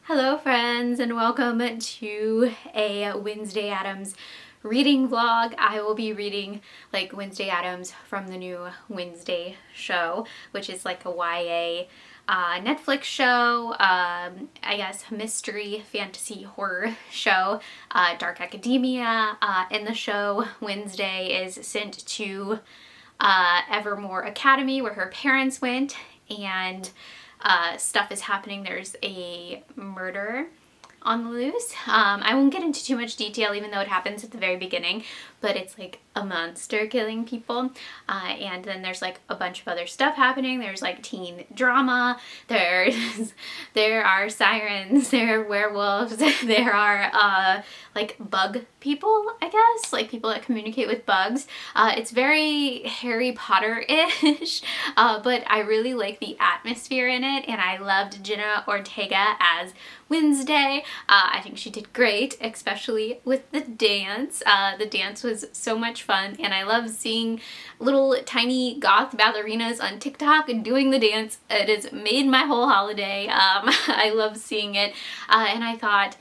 Hello friends, and welcome to a Wednesday Addams reading vlog. I will be reading like Wednesday Addams from the new Wednesday show, which is like a YA Netflix show, I guess mystery, fantasy, horror show, dark academia. In the show, Wednesday is sent to Evermore Academy where her parents went, and stuff is happening. There's a murder on the loose. I won't get into too much detail even though it happens at the very beginning, but it's like a monster killing people, and then there's like a bunch of other stuff happening. There's like teen drama, there are sirens, there are werewolves, there are like bug people, I guess, like people that communicate with bugs. It's very Harry Potter-ish, but I really like the atmosphere in it, and I loved Jenna Ortega as Wednesday. I think she did great, especially with the dance. The dance was so much fun, and I love seeing little tiny goth ballerinas on TikTok and doing the dance. It has made my whole holiday. I love seeing it, and I thought,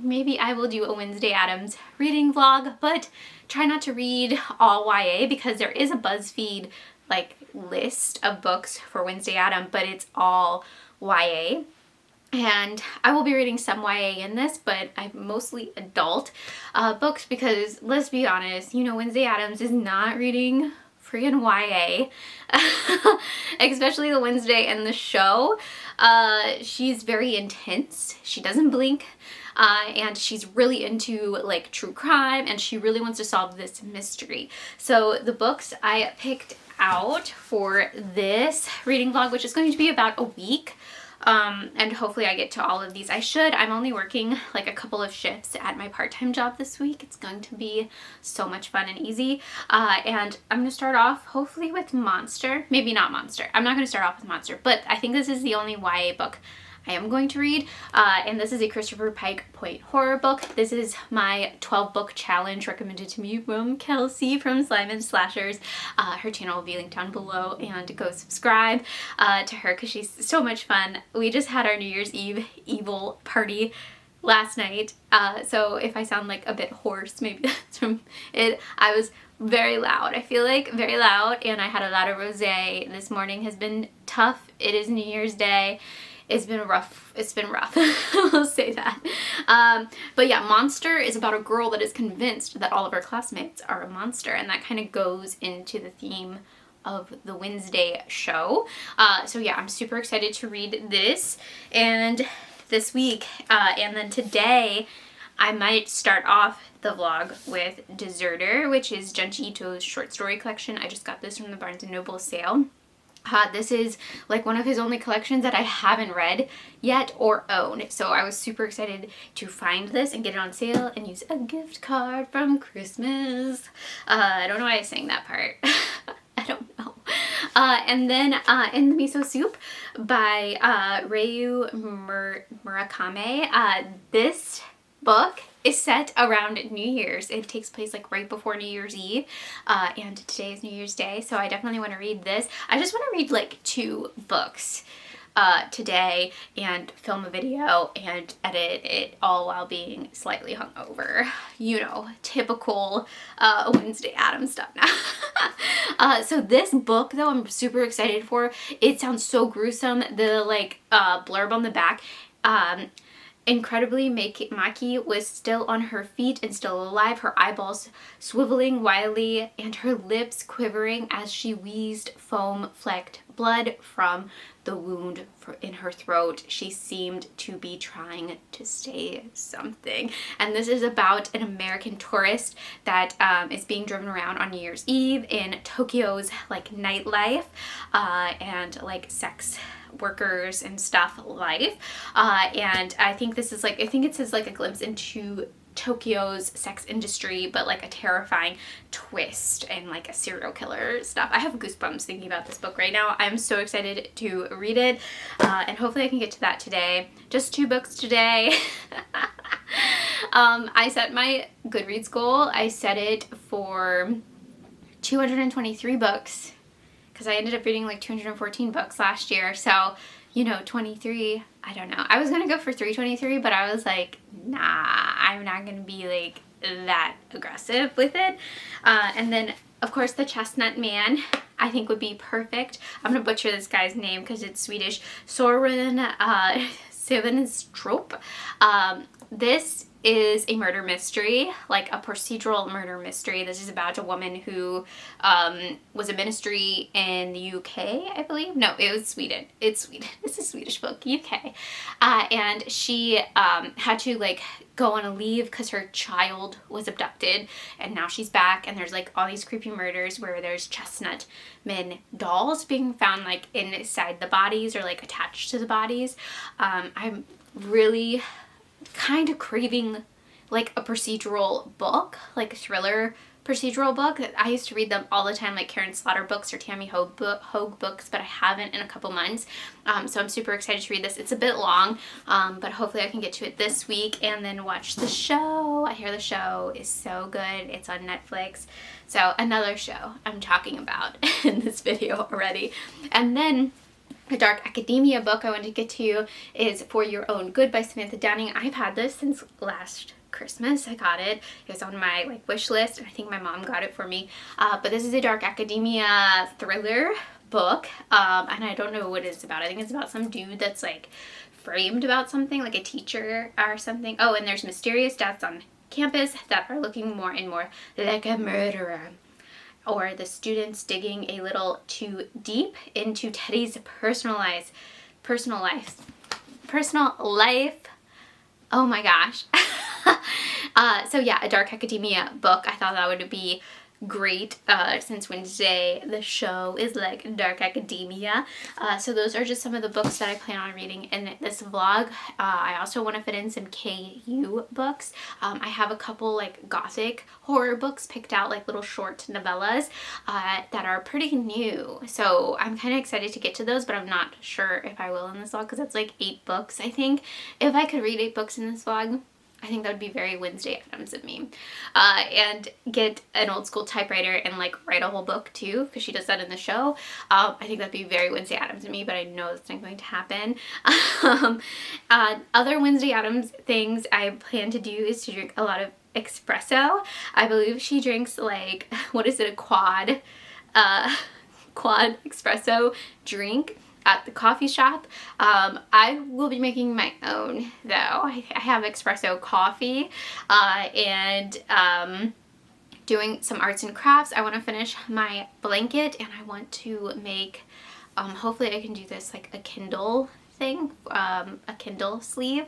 maybe I will do a Wednesday Addams reading vlog, but try not to read all YA because there is a BuzzFeed like list of books for Wednesday Addams, but it's all YA. And I will be reading some YA in this, but I'm mostly adult books because, let's be honest, you know, Wednesday Addams is not reading freaking YA, especially the Wednesday in the show. She's very intense. She doesn't blink. And she's really into like true crime, and she really wants to solve this mystery. So the books I picked out for this reading vlog, which is going to be about a week, and hopefully I get to all of these. I'm only working like a couple of shifts at my part-time job this week. It's going to be so much fun and easy. And I'm going to start off hopefully with Monster. Maybe not Monster. I'm not going to start off with Monster, but I think this is the only YA book I am going to read, and this is a Christopher Pike Point horror book. This is my 12 book challenge recommended to me from Kelsey from Slime and Slashers. Her channel will be linked down below, and go subscribe to her because she's so much fun. We just had our New Year's Eve evil party last night, so if I sound like a bit hoarse, maybe that's from it. I was very loud. I feel like very loud, and I had a lot of rosé. This morning has been tough. It is New Year's Day. It's been rough. It's been rough. I'll say that. But yeah, Monster is about a girl that is convinced that all of her classmates are a monster, and that kind of goes into the theme of the Wednesday show. So yeah, I'm super excited to read this, and this week, and then today, I might start off the vlog with Deserter, which is Junji Ito's short story collection. I just got this from the Barnes & Noble sale. This is like one of his only collections that I haven't read yet or own, so I was super excited to find this and get it on sale and use a gift card from Christmas. I don't know why I sang that part. I don't know. And then in the Miso Soup by Ryu Murakami, this book is set around New Year's. It takes place like right before New Year's Eve, and today is New Year's Day, so I definitely want to read this. I just want to read like 2 books today and film a video and edit it all while being slightly hungover. You know, typical Wednesday Addams stuff now. So this book though, I'm super excited for. It sounds so gruesome. The like blurb on the back, incredibly, Maki was still on her feet and still alive, her eyeballs swiveling wildly and her lips quivering as she wheezed foam-flecked blood from the wound in her throat. She seemed to be trying to say something. And this is about an American tourist that is being driven around on New Year's Eve in Tokyo's like nightlife and like sex workers and stuff life, and I think this is like, I think it says like a glimpse into Tokyo's sex industry, but like a terrifying twist and like a serial killer stuff. I have goosebumps thinking about this book right now. I'm so excited to read it, and hopefully I can get to that today. Just 2 books today. I set my Goodreads goal. I set it for 223 books because I ended up reading like 214 books last year. So you know, 23, I don't know. I was gonna go for 323, but I was like, nah, I'm not gonna be like that aggressive with it. And then of course the Chestnut Man I think would be perfect. I'm gonna butcher this guy's name because it's Swedish. Soren Sevenstrup. This is a murder mystery, like a procedural murder mystery. This is about a woman who was a ministry in the UK, I believe. No, it was Sweden. It's Sweden. It's a Swedish book, UK. And she had to like go on a leave because her child was abducted, and now she's back, and there's like all these creepy murders where there's Chestnut Man dolls being found like inside the bodies or like attached to the bodies. I'm really kind of craving like a procedural book, like a thriller procedural book. I used to read them all the time, like Karen Slaughter books or Tammy Hogue books, but I haven't in a couple months. So I'm super excited to read this. It's a bit long, but hopefully I can get to it this week and then watch the show. I hear the show is so good. It's on Netflix. So another show I'm talking about in this video already. And then a dark academia book I wanted to get to is For Your Own Good by Samantha Downing. I've had this since last Christmas. I got it. It was on my like wish list, and I think my mom got it for me. But this is a dark academia thriller book, and I don't know what it's about. I think it's about some dude that's like framed about something, like a teacher or something. Oh, and there's mysterious deaths on campus that are looking more and more like a murderer. Or the students digging a little too deep into Teddy's personal life. Oh my gosh. So yeah, a dark academia book. I thought that would be great since Wednesday the show is like dark academia. So those are just some of the books that I plan on reading in this vlog. I also want to fit in some KU books. I have a couple like gothic horror books picked out, like little short novellas that are pretty new. So I'm kind of excited to get to those, but I'm not sure if I will in this vlog because that's like 8 books, I think. If I could read 8 books in this vlog, I think that would be very Wednesday Addams of me. And get an old school typewriter and like write a whole book too, because she does that in the show. I think that'd be very Wednesday Addams of me, but I know that's not going to happen. Other Wednesday Addams things I plan to do is to drink a lot of espresso. I believe she drinks like, what is it, a quad espresso drink at the coffee shop. I will be making my own though. I have espresso coffee and doing some arts and crafts. I want to finish my blanket, and I want to make, hopefully I can do this like a Kindle thing, a Kindle sleeve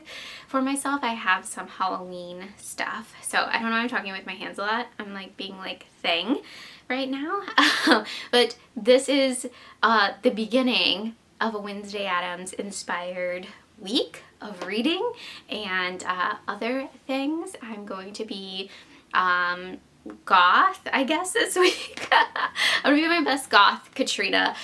for myself. I have some Halloween stuff, so I don't know, I'm talking with my hands a lot. I'm like being like thing right now. But this is the beginning of a Wednesday Addams inspired week of reading and other things. I'm going to be goth, I guess, this week. I'm gonna be my best goth Katrina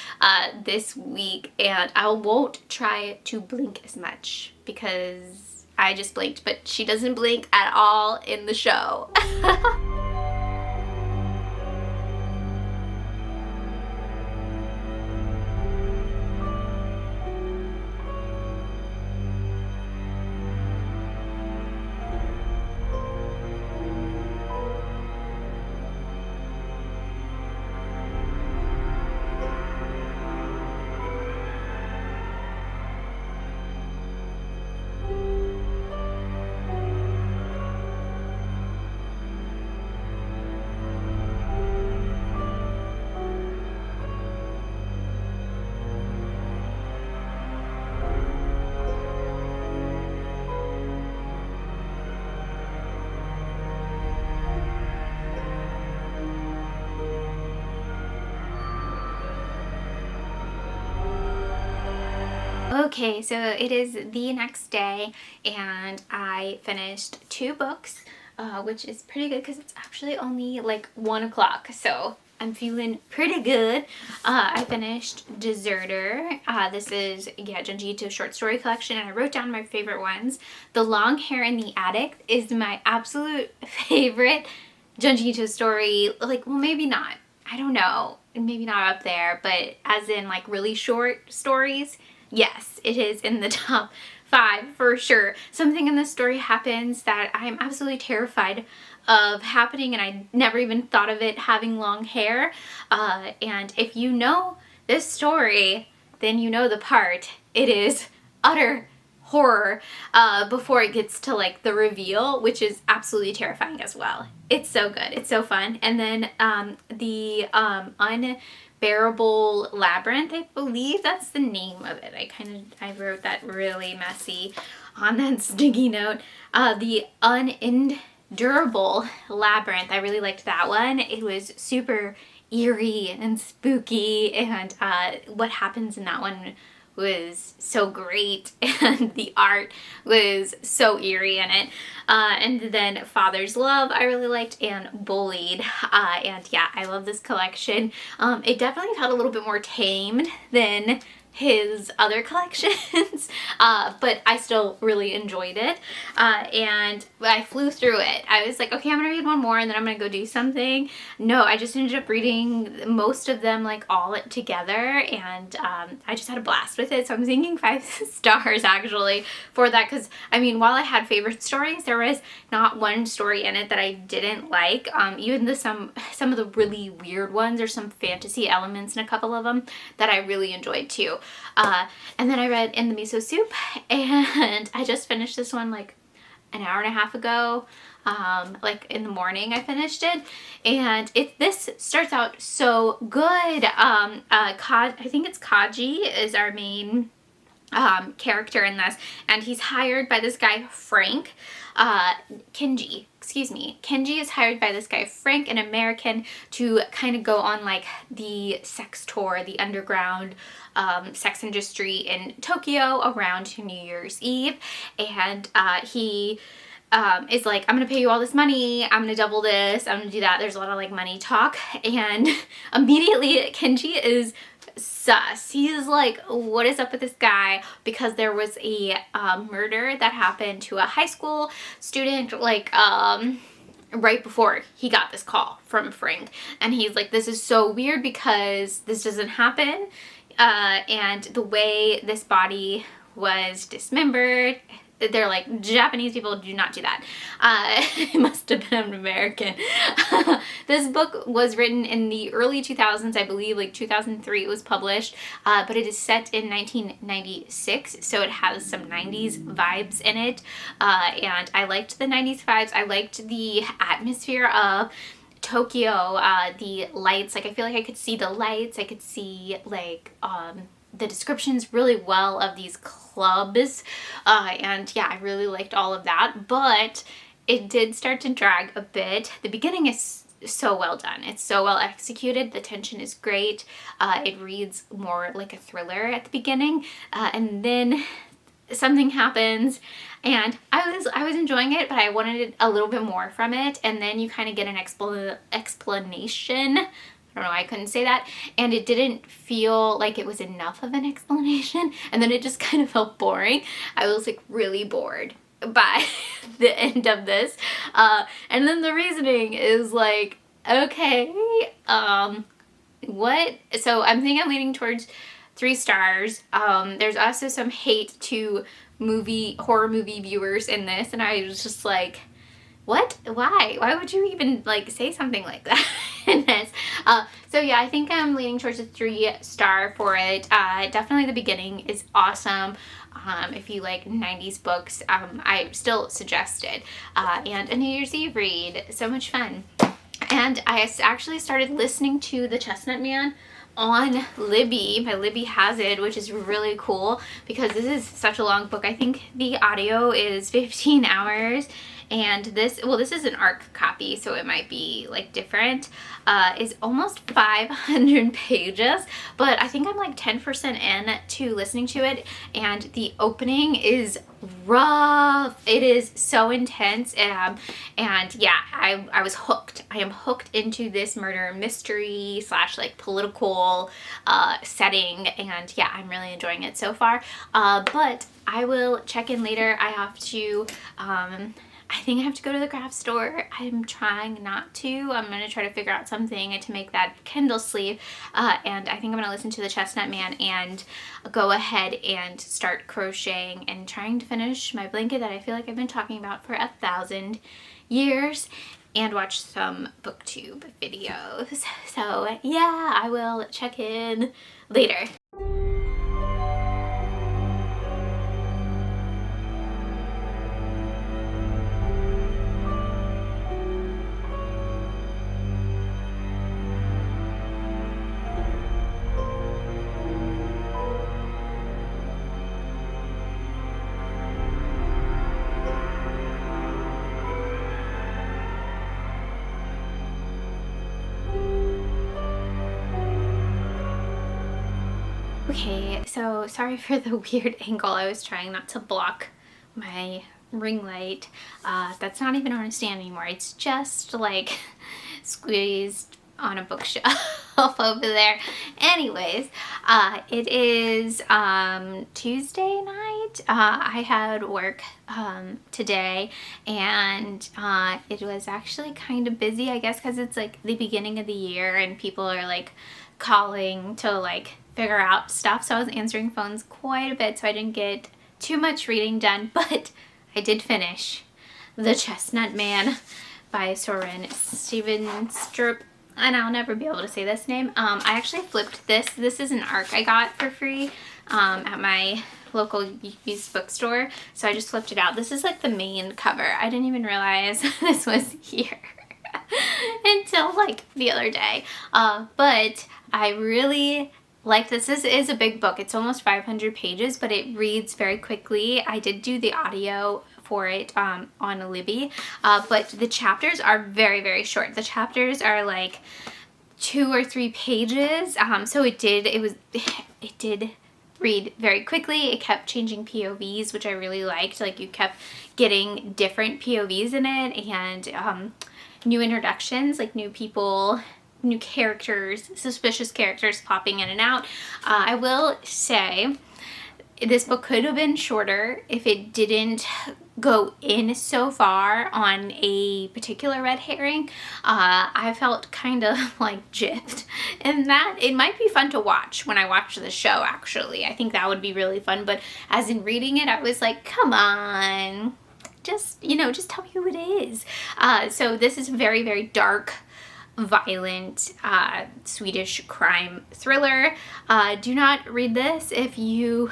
this week, and I won't try to blink as much because I just blinked, but she doesn't blink at all in the show. Okay, so it is the next day, and I finished 2 books, which is pretty good because it's actually only like 1 o'clock, so I'm feeling pretty good. I finished Deserter. This is, yeah, Junji Ito's short story collection, and I wrote down my favorite ones. The Long Hair in the Attic is my absolute favorite Junji Ito story. Like, well, maybe not. I don't know. Maybe not up there, but as in like really short stories, Yes, it is in the top 5 for sure. Something in this story happens that I'm absolutely terrified of happening, and I never even thought of it having long hair. And if you know this story, then you know the part. It is utter horror before it gets to like the reveal, which is absolutely terrifying as well. It's so good. It's so fun. And then the Unbearable Labyrinth, I believe that's the name of it. I wrote that really messy on that sticky note. The Unendurable Labyrinth, I really liked that one. It was super eerie and spooky, and what happens in that one was so great, and the art was so eerie in it. And then Father's Love I really liked, and Bullied. And yeah, I love this collection. It definitely felt a little bit more tamed than his other collections, but I still really enjoyed it, and I flew through it. I was like, okay, I'm gonna read one more and then I'm gonna go do something. No, I just ended up reading most of them like all together, and I just had a blast with it. So I'm thinking 5 stars actually for that, because I mean, while I had favorite stories, there was not one story in it that I didn't like. Even some of the really weird ones, or some fantasy elements in a couple of them that I really enjoyed too. And then I read In the Miso Soup, and I just finished this one like an hour and a half ago. Like in the morning I finished it, and this starts out so good. I think it's Kaji is our main character in this, and he's hired by this guy Frank. Kenji is hired by this guy Frank, an American, to kind of go on like the sex tour, the underground sex industry in Tokyo around New Year's Eve. And he is like, I'm gonna pay you all this money, I'm gonna double this, I'm gonna do that. There's a lot of like money talk, and immediately Kenji is sus. He's like, what is up with this guy? Because there was a murder that happened to a high school student, like right before he got this call from Frank, and he's like, this is so weird because this doesn't happen, and the way this body was dismembered, they're like, Japanese people do not do that. It must have been an American. This book was written in the early 2000s, I believe, like 2003 it was published, but it is set in 1996, so it has some 90s vibes in it, and I liked the 90s vibes. I liked the atmosphere of Tokyo, the lights. Like, I feel like I could see the lights, I could see like the descriptions really well of these clubs, and yeah, I really liked all of that, but it did start to drag a bit. The beginning is so well done. It's so well executed. The tension is great. It reads more like a thriller at the beginning, and then something happens, and I was enjoying it, but I wanted a little bit more from it, and then you kind of get an explanation. I don't know why I couldn't say that, and it didn't feel like it was enough of an explanation, and then it just kind of felt boring. I was like really bored by the end of this, and then the reasoning is like, okay, what? So I'm thinking I'm leaning towards 3 stars. There's also some hate to horror movie viewers in this, and I was just like, what? Why would you even like say something like that in this? So yeah, I think I'm leaning towards a 3-star for it. Definitely the beginning is awesome. If you like 90s books, I still suggest it. And a New Year's Eve read, so much fun. And I actually started listening to The Chestnut Man on Libby. My Libby has it, which is really cool because this is such a long book. I think the audio is 15 hours, and this is an ARC copy, so it might be like different, is almost 500 pages, but I think I'm like 10% in to listening to it, and the opening is rough. It is so intense, and yeah, I was hooked. I am hooked into this murder mystery / like political setting, and yeah, I'm really enjoying it so far, but I will check in later. I have to I think I have to go to the craft store. I'm trying not to. I'm going to try to figure out something to make that Kindle sleeve. And I think I'm going to listen to the Chestnut Man and go ahead and start crocheting and trying to finish my blanket that I feel like I've been talking about for 1,000 years, and watch some booktube videos. So yeah, I will check in later. Okay, so sorry for the weird angle. I was trying not to block my ring light. That's not even on a stand anymore. It's just like squeezed on a bookshelf over there. Anyways, it is Tuesday night. I had work today, and it was actually kind of busy, I guess, because it's like the beginning of the year and people are like calling to like figure out stuff. So I was answering phones quite a bit, so I didn't get too much reading done, but I did finish The Chestnut Man by Soren Stevenstrup, and I'll never be able to say this name. I actually flipped this. This is an ARC I got for free at my local used bookstore, so I just flipped it out. This is like the main cover. I didn't even realize this was here until like the other day, but I really like this. This is a big book. It's almost 500 pages, but it reads very quickly. I did do the audio for it on Libby, but the chapters are very, very short. The chapters are like 2 or 3 pages, so it did read very quickly. It kept changing POVs, which I really liked. Like, you kept getting different POVs in it, and new introductions, like new people, new characters, suspicious characters popping in and out. I will say this book could have been shorter if it didn't go in so far on a particular red herring. I felt kind of like gypped, and that it might be fun to watch when I watch the show, actually. I think that would be really fun, but as in reading it, I was like, come on, just tell me who it is. So this is very, very dark, violent Swedish crime thriller. Do not read this if you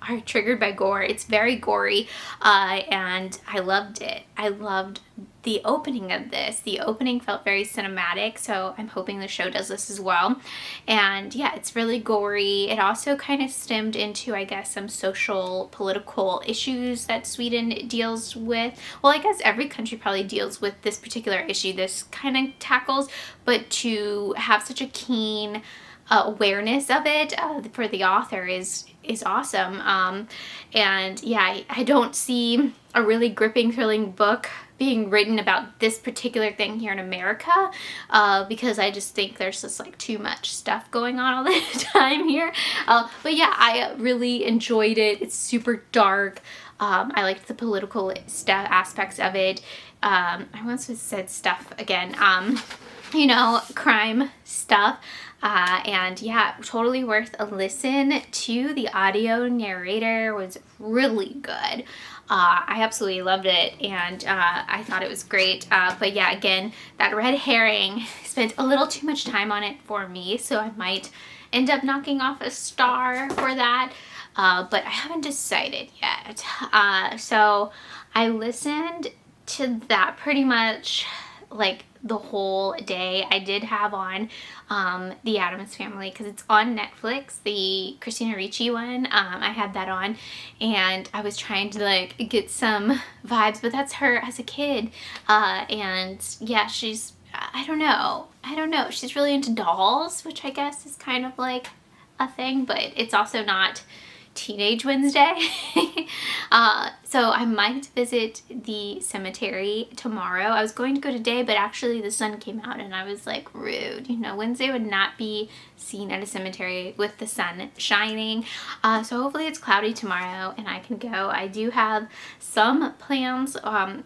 are triggered by gore. It's very gory, and I loved it. I loved the opening of this. The opening felt very cinematic, so I'm hoping the show does this as well. And yeah, it's really gory. It also kind of stemmed into, I guess, some social, political issues that Sweden deals with. Well, I guess every country probably deals with this particular issue this kind of tackles, but to have such a keen awareness of it for the author is awesome. And yeah, I don't see a really gripping, thrilling book being written about this particular thing here in America, because I just think there's just like too much stuff going on all the time here. But yeah, I really enjoyed it. It's super dark. I liked the political aspects of it. I once said stuff again. Crime stuff. And yeah, totally worth a listen to. The audio narrator was really good. I absolutely loved it, and I thought it was great. But yeah, again, that red herring, spent a little too much time on it for me, so I might end up knocking off a star for that. But I haven't decided yet. So I listened to that pretty much like the whole day. I did have on the Addams Family because it's on Netflix, the Christina Ricci one. I had that on, and I was trying to like get some vibes, but that's her as a kid. And yeah, she's, I don't know, she's really into dolls, which I guess is kind of like a thing, but it's also not Teenage Wednesday. So I might visit the cemetery tomorrow. I was going to go today, but actually the sun came out and I was like, rude. You know, Wednesday would not be seen at a cemetery with the sun shining. So hopefully it's cloudy tomorrow and I can go. I do have some plans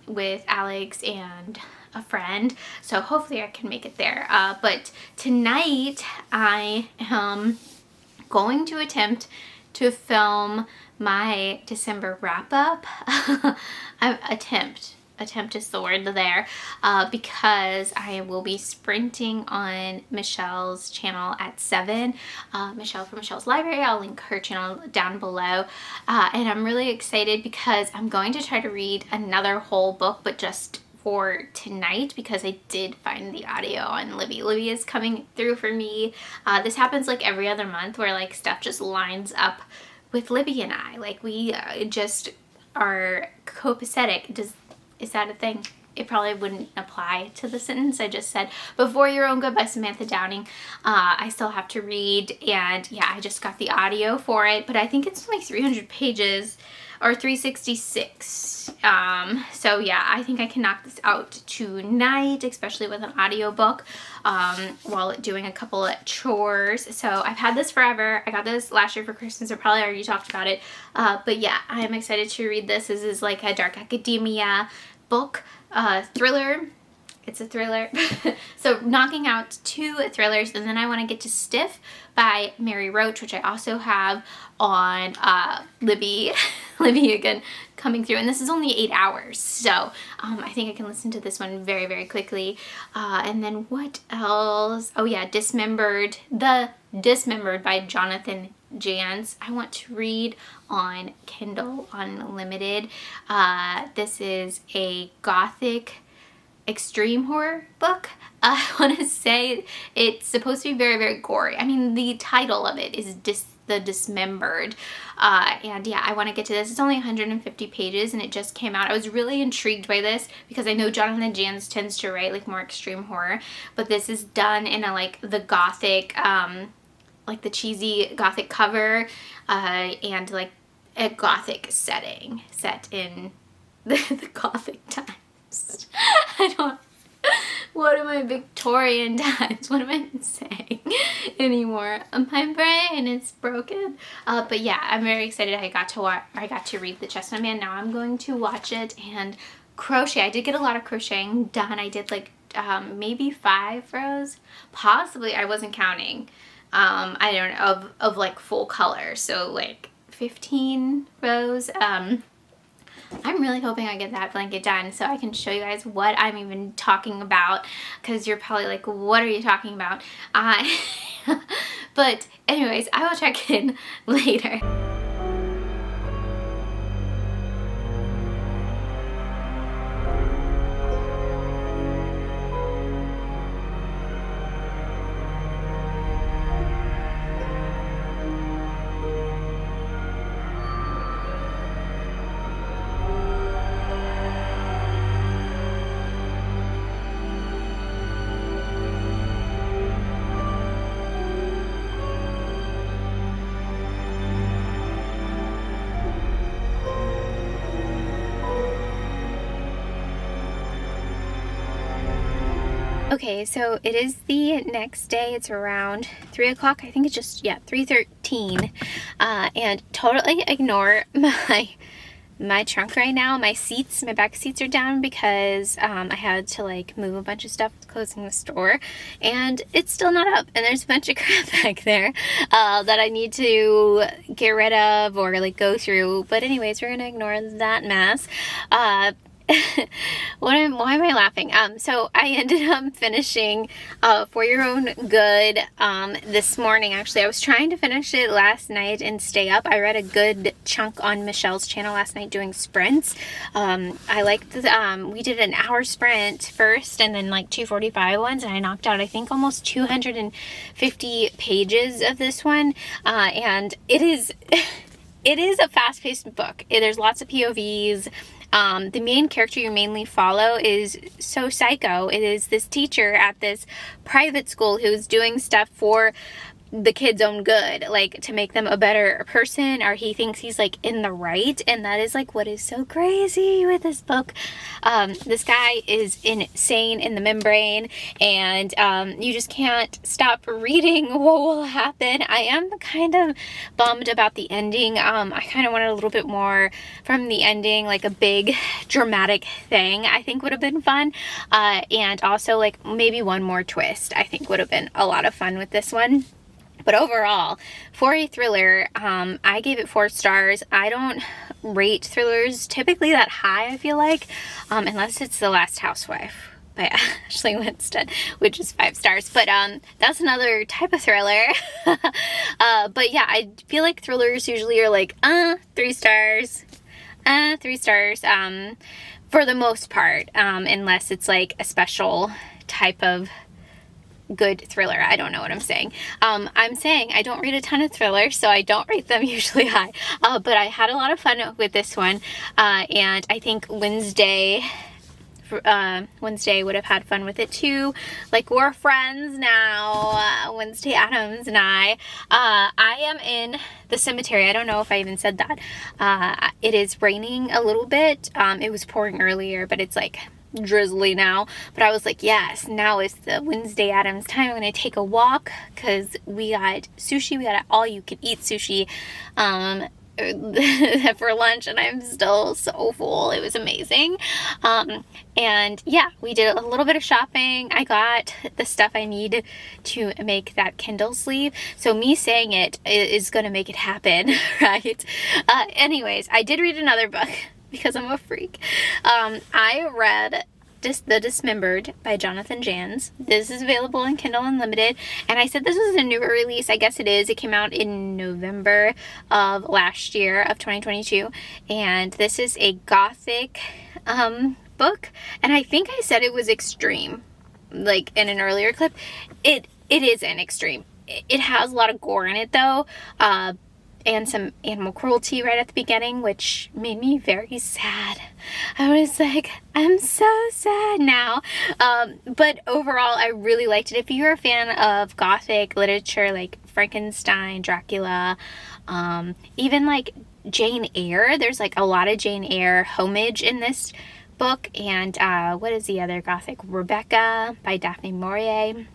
with Alex and a friend, so hopefully I can make it there. But tonight I am going to attempt to film my December wrap-up. Attempt is the word there, because I will be sprinting on Michelle's channel at 7. Michelle from Michelle's Library, I'll link her channel down below. And I'm really excited because I'm going to try to read another whole book, but just for tonight, because I did find the audio on Libby. Libby is coming through for me. This happens like every other month where like stuff just lines up with Libby and I. Like we just are copacetic. Is that a thing? It probably wouldn't apply to the sentence I just said. Before Your Own Good by Samantha Downing. I still have to read, and yeah, I just got the audio for it, but I think it's like 300 pages or 366. So yeah, I think I can knock this out tonight, especially with an audiobook, while doing a couple of chores. So I've had this forever. I got this last year for Christmas. I probably already talked about it. But yeah, I'm excited to read this. This is like a dark academia book, thriller. It's a thriller. So knocking out 2 thrillers, and then I want to get to Stiff by Mary Roach, which I also have on Libby again coming through, and this is only 8 hours, so I think I can listen to this one very, very quickly. And then what else? Oh yeah, Dismembered by Jonathan Jans. I want to read on Kindle Unlimited. This is a gothic extreme horror book. I want to say it's supposed to be very, very gory. I mean, the title of it is The Dismembered. And yeah, I want to get to this. It's only 150 pages and it just came out. I was really intrigued by this because I know Jonathan Jans tends to write like more extreme horror, but this is done in a like the gothic, like the cheesy gothic cover, and like a gothic setting set in the gothic times. What am I, Victorian times? What am I saying anymore? My brain is broken. But yeah, I'm very excited. I got to read The Chestnut Man. Now I'm going to watch it and crochet. I did get a lot of crocheting done. I did like maybe 5 rows, possibly. I wasn't counting. I don't know, of like full color. So like 15 rows. I'm really hoping I get that blanket done so I can show you guys what I'm even talking about, because you're probably like, what are you talking about? But anyways, I will check in later. Okay, so it is the next day. It's around 3 o'clock. I think it's just, yeah, 3:13. And totally ignore my trunk right now. My back seats are down because I had to like move a bunch of stuff closing the store, and it's still not up, and there's a bunch of crap back there that I need to get rid of or like go through. But anyways, we're gonna ignore that mess. Why am I laughing? So I ended up finishing For Your Own Good this morning. Actually, I was trying to finish it last night and stay up. I read a good chunk on Michelle's channel last night doing sprints. I liked we did an hour sprint first and then like 2:45 ones, and I knocked out I think almost 250 pages of this one. And it is a fast-paced book. There's lots of POVs. The main character you mainly follow is so psycho. It is this teacher at this private school who's doing stuff for the kid's own good, like to make them a better person, or he thinks he's like in the right, and that is like what is so crazy with this book. This guy is insane in the membrane, and you just can't stop reading what will happen. I am kind of bummed about the ending. I kind of wanted a little bit more from the ending, like a big dramatic thing I think would have been fun, and also like maybe one more twist I think would have been a lot of fun with this one. But overall, for a thriller, I gave it 4 stars. I don't rate thrillers typically that high, I feel like, unless it's The Last Housewife by Ashley Winston, which is 5 stars. But that's another type of thriller. But yeah, I feel like thrillers usually are like, 3 stars, 3 stars, for the most part, unless it's like a special type of good thriller. I don't know what I'm saying. I'm saying I don't read a ton of thrillers, so I don't rate them usually high. But I had a lot of fun with this one, and I think Wednesday would have had fun with it too. Like, we're friends now, Wednesday Addams and I. I am in the cemetery. I don't know if I even said that. It is raining a little bit. It was pouring earlier, but it's like drizzly now. But I was like, yes, now is the Wednesday Addams time. I'm gonna take a walk because we got sushi. We got all you can eat sushi for lunch, and I'm still so full. It was amazing. And yeah, we did a little bit of shopping. I got the stuff I need to make that Kindle sleeve, so me saying it is gonna make it happen, right? Anyways, I did read another book because I'm a freak. I read The Dismembered by Jonathan Janz. This is available in Kindle Unlimited, and I said this was a newer release. I guess it is. It came out in November of last year, of 2022, and this is a gothic book, and I think I said it was extreme, like in an earlier clip. It isn't extreme. It has a lot of gore in it, though, and some animal cruelty right at the beginning, which made me very sad. I was like, I'm so sad now. But overall, I really liked it. If you're a fan of gothic literature, like Frankenstein, Dracula, even like Jane Eyre, there's like a lot of Jane Eyre homage in this book. And what is the other gothic? Rebecca by Daphne Maurier.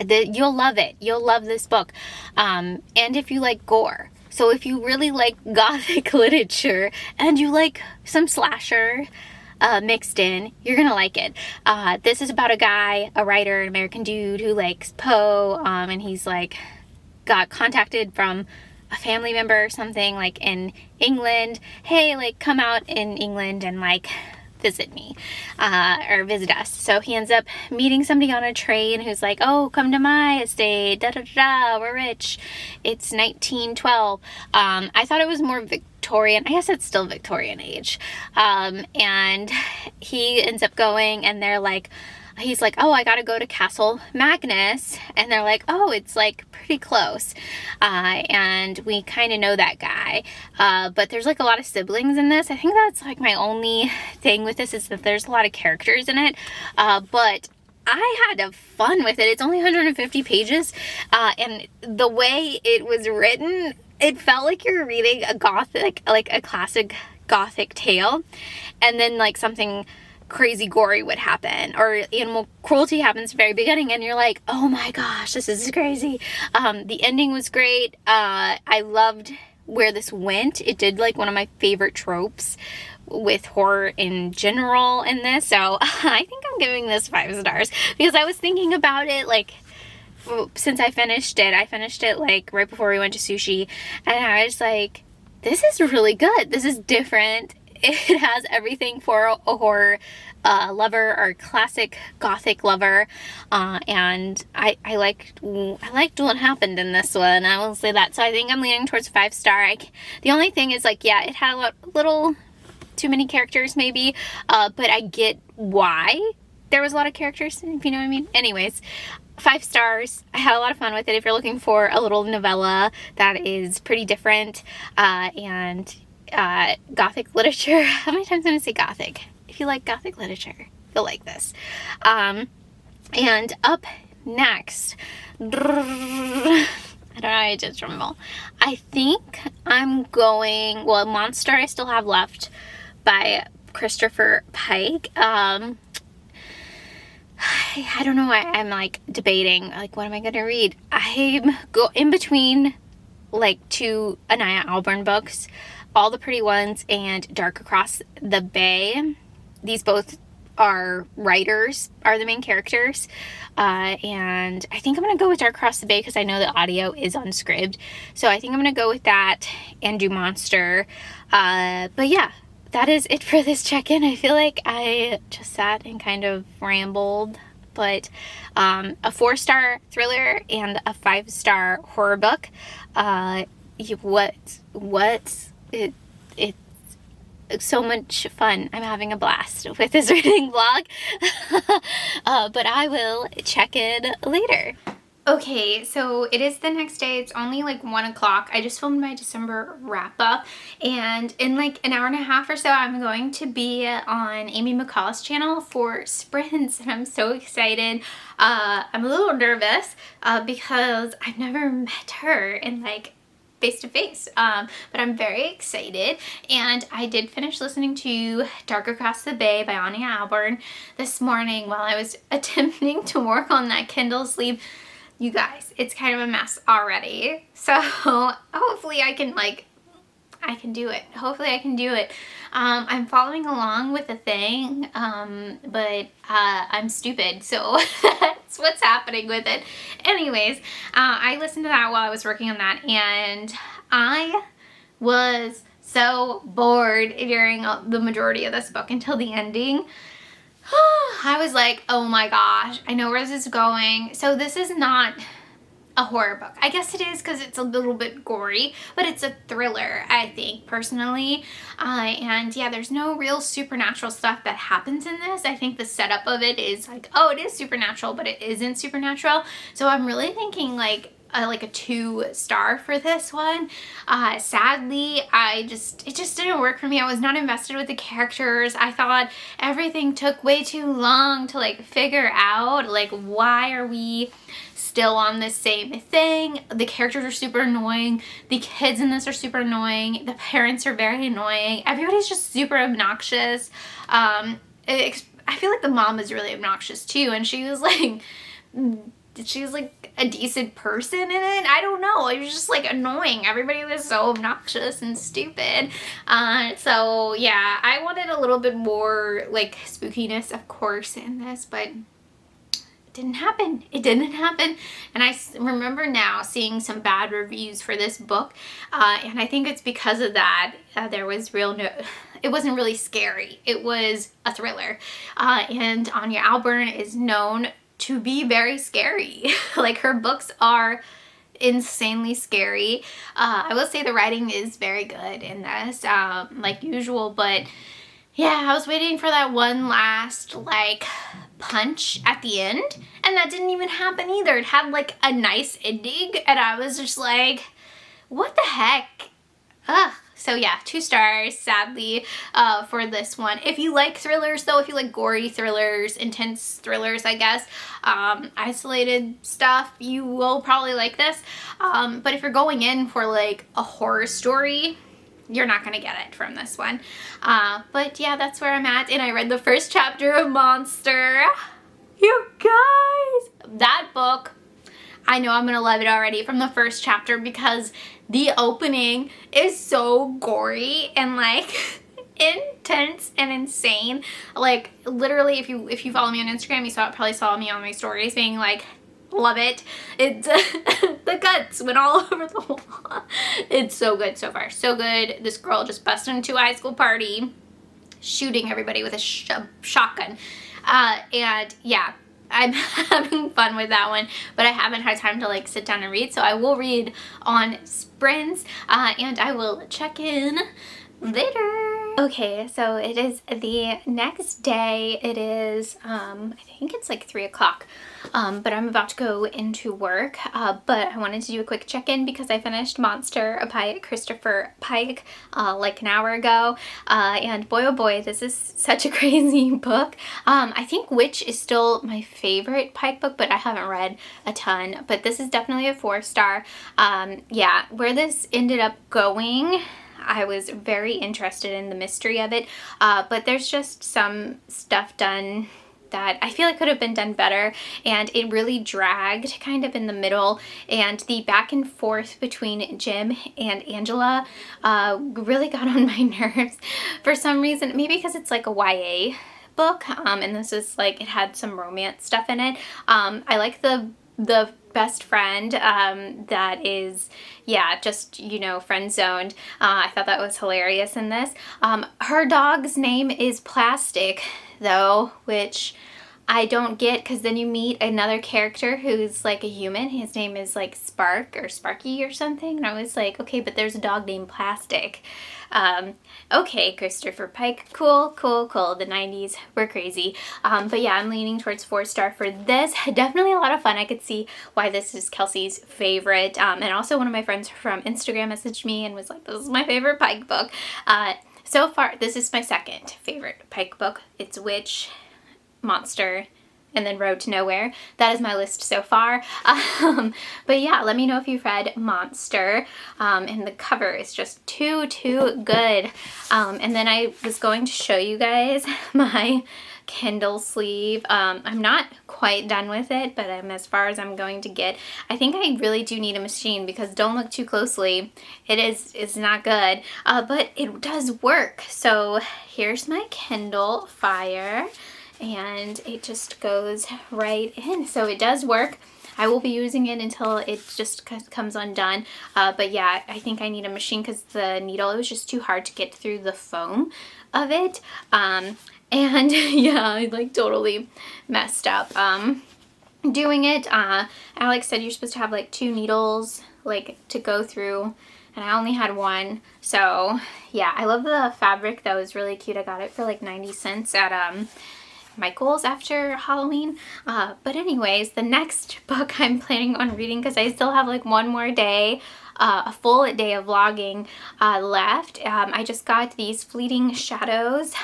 You'll love it. You'll love this book. And if you like gore. So if you really like gothic literature and you like some slasher mixed in, you're gonna like it. This is about a guy, a writer, an American dude who likes Poe, and he's like got contacted from a family member or something, like in England. Hey, like come out in England and like visit me, or visit us. So he ends up meeting somebody on a train who's like, oh, come to my estate, da da da, we're rich. It's 1912. I thought it was more Victorian. I guess it's still Victorian age. And he ends up going, and they're like, he's like, oh, I gotta go to Castle Magnus, and they're like, oh, it's like pretty close, and we kind of know that guy, but there's like a lot of siblings in this. I think that's like my only thing with this, is that there's a lot of characters in it, but I had fun with it. It's only 150 pages, and the way it was written, it felt like you're reading a gothic, like a classic gothic tale, and then like something crazy gory would happen, or animal cruelty happens at the very beginning, and you're like, oh my gosh, this is crazy. The ending was great. I loved where this went. It did like one of my favorite tropes with horror in general in this, so I think I'm giving this 5 stars, because I was thinking about it like since I finished it like right before we went to sushi, and I was like, this is really good. This is different. It has everything for a horror lover, or classic gothic lover, and I liked what happened in this one. I will say that. So I think I'm leaning towards 5 star. The only thing is, like, yeah, it had a little too many characters maybe, but I get why there was a lot of characters, if you know what I mean. Anyways, 5 stars. I had a lot of fun with it. If you're looking for a little novella that is pretty different, and gothic literature. How many times am I going to say gothic? If you like gothic literature, you'll like this. And up next, I don't know, I just remember. I think I'm going, well, Monster I still have left by Christopher Pike. I don't know why I'm like debating, like, what am I gonna read? I'm in between like 2 Anaya Alburn books, All the Pretty Ones and Dark Across the Bay. These both are writers, are the main characters, and I think I'm gonna go with Dark Across the Bay because I know the audio is unscribed, so I think I'm gonna go with that and do Monster. But yeah, that is it for this check-in. I feel like I just sat and kind of rambled, but a 4-star thriller and a 5-star horror book. It's so much fun. I'm having a blast with this reading vlog. But I will check in later. Okay, so it is the next day. It's only like 1 o'clock. I just filmed my December wrap up, and in like an hour and a half or so I'm going to be on Amy McCall's channel for sprints, and I'm so excited. I'm a little nervous because I've never met her in like face-to-face, but I'm very excited. And I did finish listening to Dark Across the Bay by Anya Alburn this morning while I was attempting to work on that Kindle sleeve. You guys, it's kind of a mess already, so hopefully I can do it. Hopefully I can do it. I'm following along with the thing, but I'm stupid, so that's what's happening with it. Anyways, I listened to that while I was working on that, and I was so bored during the majority of this book until the ending. I was like, oh my gosh, I know where this is going. So this is not a horror book. I guess it is because it's a little bit gory, but it's a thriller, I think, personally. And yeah, there's no real supernatural stuff that happens in this. I think the setup of it is like, oh, it is supernatural, but it isn't supernatural. So I'm really thinking like a 2-star for this one. Sadly, it just didn't work for me. I was not invested with the characters. I thought everything took way too long to like figure out, like, why are we still on the same thing? The characters are super annoying. The kids in this are super annoying. The parents are very annoying. Everybody's just super obnoxious. I feel like the mom is really obnoxious too, and she was like a decent person in it. I don't know. It was just like annoying. Everybody was so obnoxious and stupid. So yeah, I wanted a little bit more like spookiness, of course, in this, but it didn't happen. It didn't happen. And I remember now seeing some bad reviews for this book, and I think it's because of that. There was it wasn't really scary. It was a thriller, and Anya Alburn is known to be very scary. Like, her books are insanely scary. I will say the writing is very good in this, like usual, but yeah, I was waiting for that one last like punch at the end, and that didn't even happen either. It had like a nice ending, and I was just like, what the heck? Ugh. So yeah, 2 stars, sadly, for this one. If you like thrillers though, if you like gory thrillers, intense thrillers, I guess, isolated stuff, you will probably like this. But if you're going in for like a horror story, you're not gonna get it from this one. But yeah, that's where I'm at, and I read the first chapter of Monster. You guys! That book, I know I'm gonna love it already from the first chapter because the opening is so gory and like intense and insane. Like, literally, if you follow me on Instagram, you probably saw me on my stories being like, love it. It's the guts went all over the wall. It's so good so far. So good. This girl just busted into a high school party, shooting everybody with a shotgun. And yeah, I'm having fun with that one, but I haven't had time to like sit down and read, so I will read on sprints, and I will check in later. Okay, so it is the next day. It is, I think it's like 3 o'clock, but I'm about to go into work, but I wanted to do a quick check-in because I finished Monster by Christopher Pike, like an hour ago, and boy oh boy, this is such a crazy book. I think Witch is still my favorite Pike book, but I haven't read a ton, but this is definitely a 4-star. Yeah, where this ended up going, I was very interested in the mystery of it, but there's just some stuff done that I feel like could have been done better, and it really dragged kind of in the middle, and the back and forth between Jim and Angela really got on my nerves for some reason, maybe because it's like a YA book, and this is like, it had some romance stuff in it. I like the best friend that is, yeah, just, you know, friend zoned. I thought that was hilarious in this. Her dog's name is Plastic though, which I don't get, because then you meet another character who's like a human. His name is like Spark or Sparky or something, and I was like, okay, but there's a dog named Plastic. Okay, Christopher Pike, cool. The 90s were crazy. But yeah, I'm leaning towards 4-star for this. Definitely a lot of fun. I could see why this is Kelsey's favorite. And also one of my friends from Instagram messaged me and was like, this is my favorite Pike book. So far, this is my second favorite Pike book. It's Witch, Monster, and then Road to Nowhere. That is my list so far. But yeah, let me know if you've read Monster. And the cover is just too good. And then I was going to show you guys my Kindle sleeve. I'm not quite done with it, but I'm as far as I'm going to get. I think I really do need a machine, because don't look too closely. It's not good, but it does work. So here's my Kindle Fire, and it just goes right in. So it does work. I will be using it until it just comes undone. But yeah, I think I need a machine, because the needle, it was just too hard to get through the foam of it. And yeah, I like totally messed up doing it. Alex said you're supposed to have like 2 needles like to go through, and I only had 1. So yeah, I love the fabric. That was really cute. I got it for like 90 cents at Michael's after Halloween. But anyways, the next book I'm planning on reading, because I still have like one more day, a full day of vlogging left. I just got these Fleeting Shadows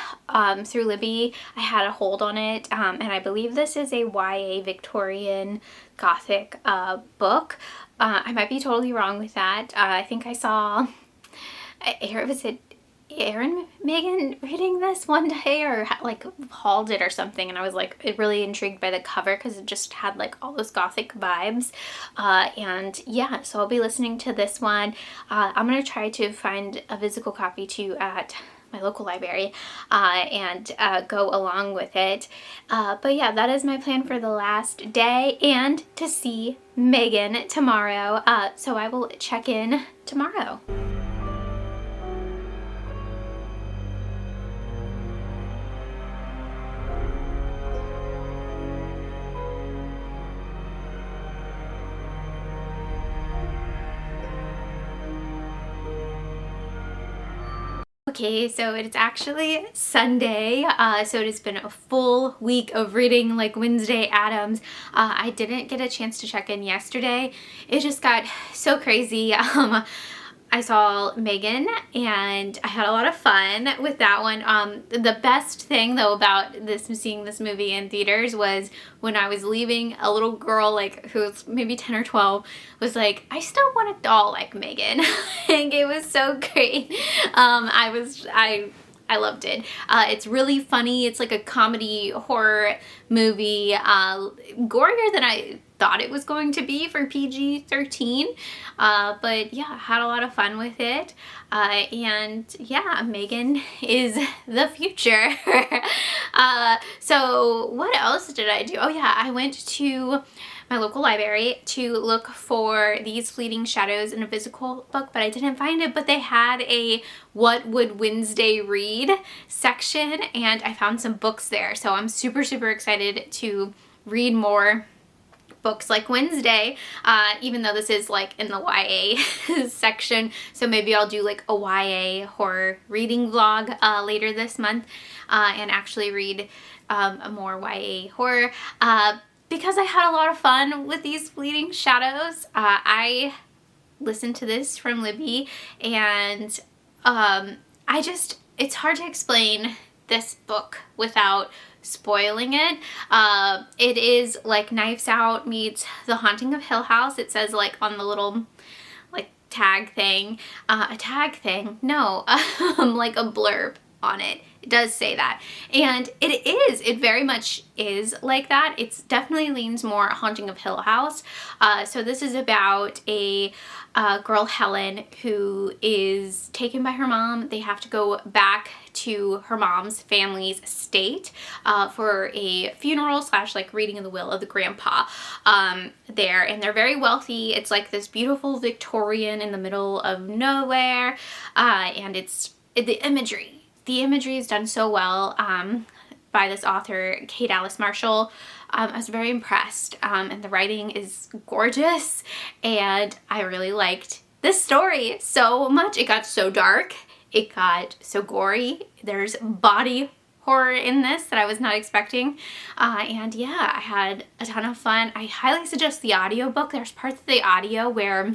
through Libby. I had a hold on it, and I believe this is a YA Victorian Gothic book. I might be totally wrong with that. I think I saw, was it M3gan reading this one day, or like hauled it or something, and I was like really intrigued by the cover, because it just had like all those Gothic vibes. And yeah, so I'll be listening to this one. I'm gonna try to find a physical copy too at my local library, and go along with it. But yeah, that is my plan for the last day, and to see Megan tomorrow. So I will check in tomorrow. Okay, so it's actually Sunday, so it has been a full week of reading like Wednesday Addams. I didn't get a chance to check in yesterday. It just got so crazy. I saw Megan, and I had a lot of fun with that one. The best thing though about seeing this movie in theaters was when I was leaving, a little girl like who was maybe 10 or 12 was like, I still want a doll like Megan. And it was so great. I loved it. It's really funny. It's like a comedy horror movie, gorier than I thought it was going to be for PG-13, but yeah, I had a lot of fun with it, and yeah, Megan is the future. So what else did I do? Oh yeah, I went to my local library to look for these Fleeting Shadows in a physical book, but I didn't find it. But they had a What Would Wednesday Read section, and I found some books there. So I'm super excited to read more books like Wednesday, even though this is like in the YA section. So maybe I'll do like a YA horror reading vlog later this month and actually read a more YA horror because I had a lot of fun with these Fleeting Shadows. I listened to this from Libby, and it's hard to explain this book without spoiling it. It is like Knives Out meets The Haunting of Hill House. It says like on the little like tag thing, like a blurb on it. It does say that, and it very much is like that. It's definitely leans more Haunting of Hill House. So this is about a girl, Helen, who is taken by her mom. They have to go back to her mom's family's estate for a funeral / like reading of the will of the grandpa there, and they're very wealthy. It's like this beautiful Victorian in the middle of nowhere, and the imagery is done so well by this author, Kate Alice Marshall. I was very impressed, and the writing is gorgeous, and I really liked this story so much. It got so dark, it got so gory, there's body horror in this that I was not expecting, and yeah, I had a ton of fun. I highly suggest the audiobook. There's parts of the audio where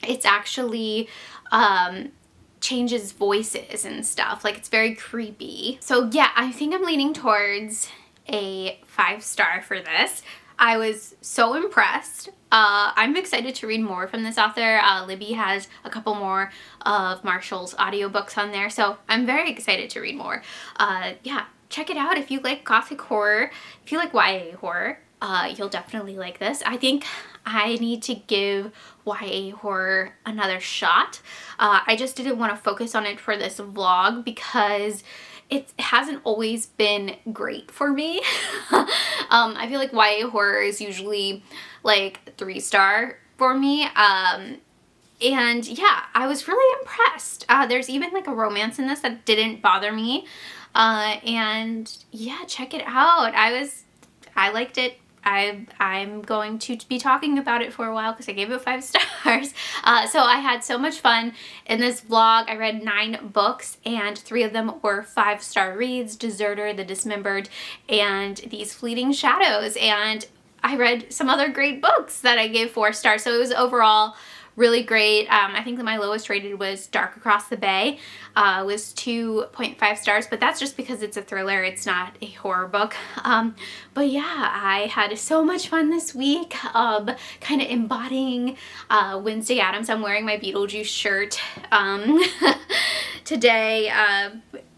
it's actually changes voices and stuff. Like, it's very creepy. So yeah, I think I'm leaning towards a 5-star for this. I was so impressed. I'm excited to read more from this author. Libby has a couple more of Marshall's audiobooks on there, so I'm very excited to read more. Yeah, check it out if you like gothic horror. If you like YA horror, you'll definitely like this. I think I need to give YA horror another shot. I just didn't want to focus on it for this vlog because it hasn't always been great for me. I feel like YA horror is usually like 3-star for me. And yeah, I was really impressed. There's even like a romance in this that didn't bother me. And yeah, check it out. I liked it. I'm going to be talking about it for a while because I gave it 5 stars. So I had so much fun in this vlog. I read 9 books, and 3 of them were 5-star reads: Deserter, The Dismembered, and these Fleeting Shadows. And I read some other great books that I gave 4 stars. So it was overall really great. I think that my lowest rated was Dark Across the Bay, was 2.5 stars, but that's just because it's a thriller, it's not a horror book. But yeah, I had so much fun this week, kind of embodying Wednesday Addams. I'm wearing my Beetlejuice shirt today,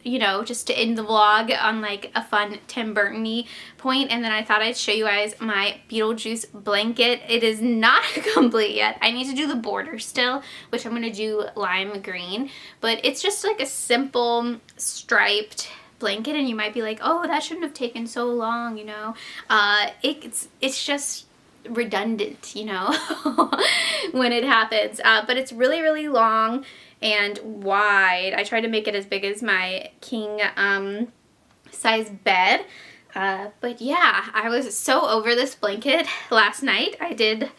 you know, just to end the vlog on like a fun Tim Burton-y point. And then I thought I'd show you guys my Beetlejuice blanket. It is not complete yet. I need to do the border still, which I'm gonna do lime green, but it's just like a simple striped blanket, and you might be like, oh, that shouldn't have taken so long, you know. It's just redundant, you know, when it happens, but it's really, really long and wide. I tried to make it as big as my king size bed, but yeah, I was so over this blanket last night. I did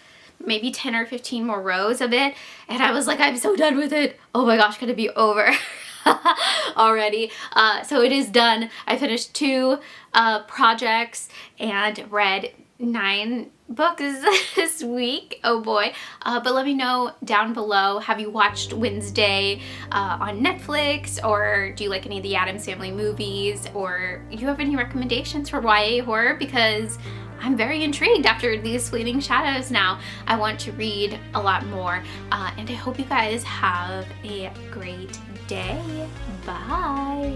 maybe 10 or 15 more rows of it, and I was like, I'm so done with it. Oh my gosh, could it be over already? So it is done. I finished 2 projects and read 9 books this week. Oh boy. But let me know down below, have you watched Wednesday on Netflix, or do you like any of the Addams Family movies, or do you have any recommendations for YA horror? Because I'm very intrigued after these Fleeting Shadows now. I want to read a lot more, and I hope you guys have a great day. Bye.